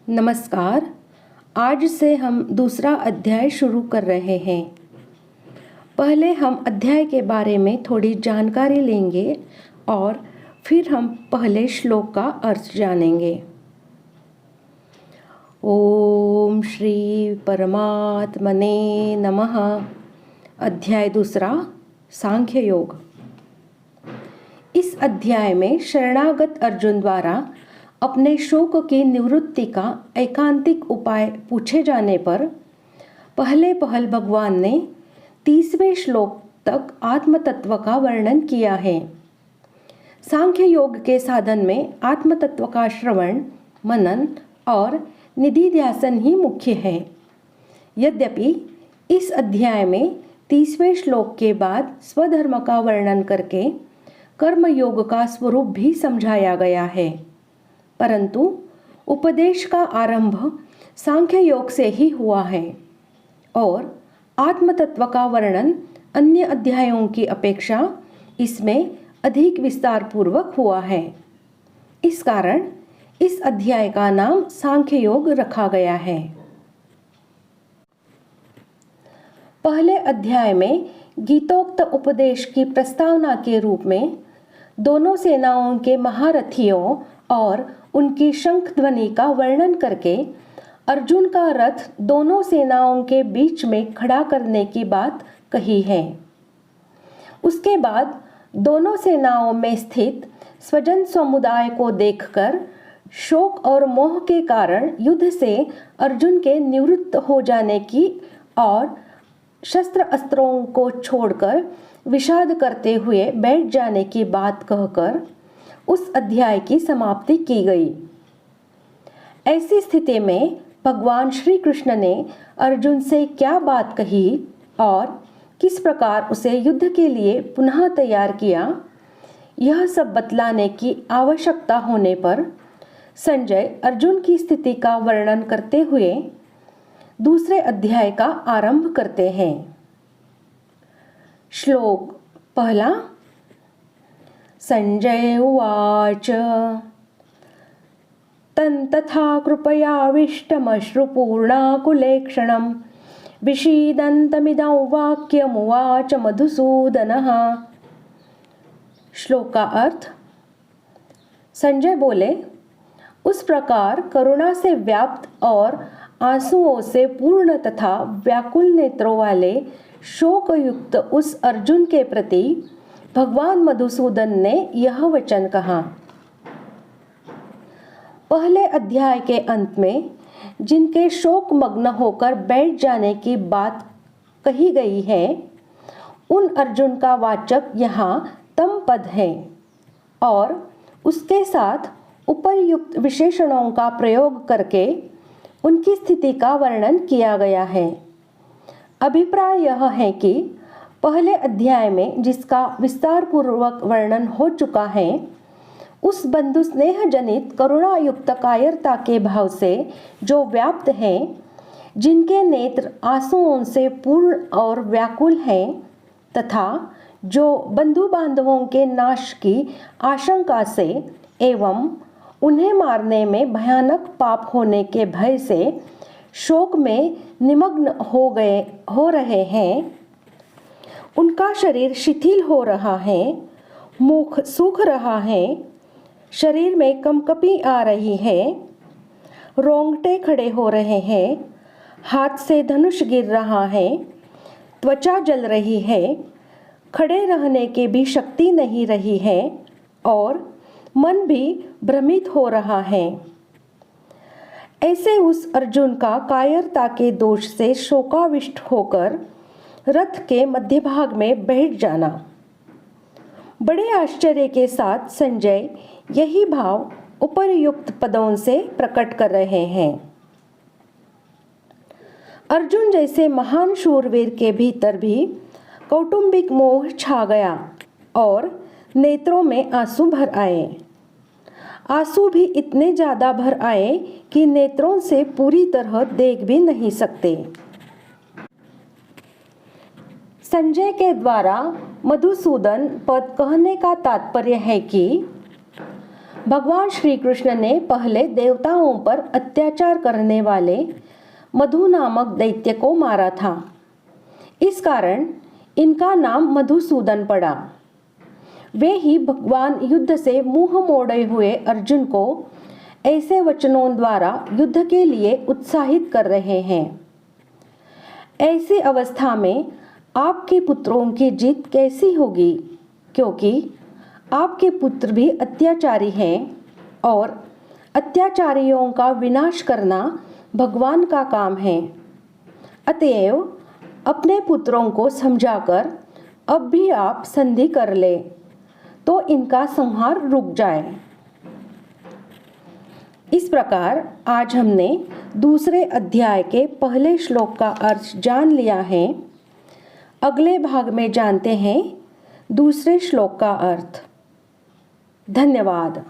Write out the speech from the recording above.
नमस्कार। आज से हम दूसरा अध्याय शुरू कर रहे हैं। पहले हम अध्याय के बारे में थोड़ी जानकारी लेंगे और फिर हम पहले श्लोक का अर्थ जानेंगे। ओम श्री परमात्मने नमः। अध्याय दूसरा, सांख्य योग। इस अध्याय में शरणागत अर्जुन द्वारा अपने शोक की निवृत्ति का एकांतिक उपाय पूछे जाने पर पहले भगवान ने 30वें श्लोक तक आत्म तत्व का वर्णन किया है। सांख्य योग के साधन में आत्म तत्व का श्रवण, मनन और निधि ध्यासन ही मुख्य है। यद्यपि इस अध्याय में 30वें श्लोक के बाद स्वधर्म का वर्णन करके कर्म योग का स्वरूप भी समझाया गया है, परंतु उपदेश का आरंभ सांख्य योग से ही हुआ है और आत्म तत्व का वर्णन अन्य अध्यायों की अपेक्षा इसमें अधिक विस्तार पूर्वक हुआ है। इस कारण इस अध्याय का नाम सांख्य योग रखा गया है। पहले अध्याय में गीतोक्त उपदेश की प्रस्तावना के रूप में दोनों सेनाओं के महारथियों और उनकी शंख ध्वनि का वर्णन करके अर्जुन का रथ दोनों सेनाओं के बीच में खड़ा करने की बात कही है। उसके बाद दोनों सेनाओं में स्थित स्वजन समुदाय को देखकर शोक और मोह के कारण युद्ध से अर्जुन के निवृत्त हो जाने की और शस्त्र अस्त्रों को छोड़कर विषाद करते हुए बैठ जाने की बात कहकर उस अध्याय की समाप्ति की गई। ऐसी स्थिति में भगवान श्री कृष्ण ने अर्जुन से क्या बात कही और किस प्रकार उसे युद्ध के लिए पुनः तैयार किया, यह सब बतलाने की आवश्यकता होने पर संजय अर्जुन की स्थिति का वर्णन करते हुए दूसरे अध्याय का आरंभ करते हैं। श्लोक पहला। संजय उवाच तथा कृपयाविष्टमश्रुपूर्णाकुलेक्षणं विषीदन्तमिदं वाक्यमुवाच मधुसूदनः। श्लोक का अर्थ। संजय बोले, उस प्रकार करुणा से व्याप्त और आंसुओं से पूर्ण तथा व्याकुल नेत्रों वाले शोकयुक्त उस अर्जुन के प्रति भगवान मधुसूदन ने यह वचन कहा। पहले अध्याय के अंत में जिनके शोक मग्न होकर बैठ जाने की बात कही गई है, उन अर्जुन का वाचक यहाँ तम पद है और उसके साथ उपर्युक्त विशेषणों का प्रयोग करके उनकी स्थिति का वर्णन किया गया है। अभिप्राय यह है कि पहले अध्याय में जिसका विस्तार पूर्वक वर्णन हो चुका है, उस बंधु स्नेह जनित करुणायुक्त कायरता के भाव से जो व्याप्त हैं, जिनके नेत्र आंसुओं से पूर्ण और व्याकुल हैं तथा जो बंधु बांधवों के नाश की आशंका से एवं उन्हें मारने में भयानक पाप होने के भय से शोक में निमग्न हो रहे हैं, उनका शरीर शिथिल हो रहा है, मुख सूख रहा है, शरीर में कंपकपी आ रही है, रोंगटे खड़े हो रहे हैं, हाथ से धनुष गिर रहा है, त्वचा जल रही है, खड़े रहने की भी शक्ति नहीं रही है और मन भी भ्रमित हो रहा है। ऐसे उस अर्जुन का कायरता के दोष से शोकाविष्ट होकर रथ के मध्य भाग में बैठ जाना। बड़े आश्चर्य के साथ संजय यही भाव उपर्युक्त पदों से प्रकट कर रहे हैं। अर्जुन जैसे महान शूरवीर के भीतर भी कौटुंबिक मोह छा गया और नेत्रों में आंसू भर आए। आंसू भी इतने ज्यादा भर आए कि नेत्रों से पूरी तरह देख भी नहीं सकते। संजय के द्वारा मधुसूदन पद कहने का तात्पर्य है कि भगवान श्री कृष्ण ने पहले देवताओं पर अत्याचार करने वाले मधु नामक दैत्य को मारा था। इस कारण इनका नाम मधुसूदन पड़ा। वे ही भगवान युद्ध से मुंह मोड़े हुए अर्जुन को ऐसे वचनों द्वारा युद्ध के लिए उत्साहित कर रहे हैं। ऐसी अवस्था में आपके पुत्रों की जीत कैसी होगी, क्योंकि आपके पुत्र भी अत्याचारी हैं और अत्याचारियों का विनाश करना भगवान का काम है। अतएव अपने पुत्रों को समझाकर अब भी आप संधि कर ले तो इनका संहार रुक जाए। इस प्रकार आज हमने दूसरे अध्याय के पहले श्लोक का अर्थ जान लिया है। अगले भाग में जानते हैं दूसरे श्लोक का अर्थ। धन्यवाद।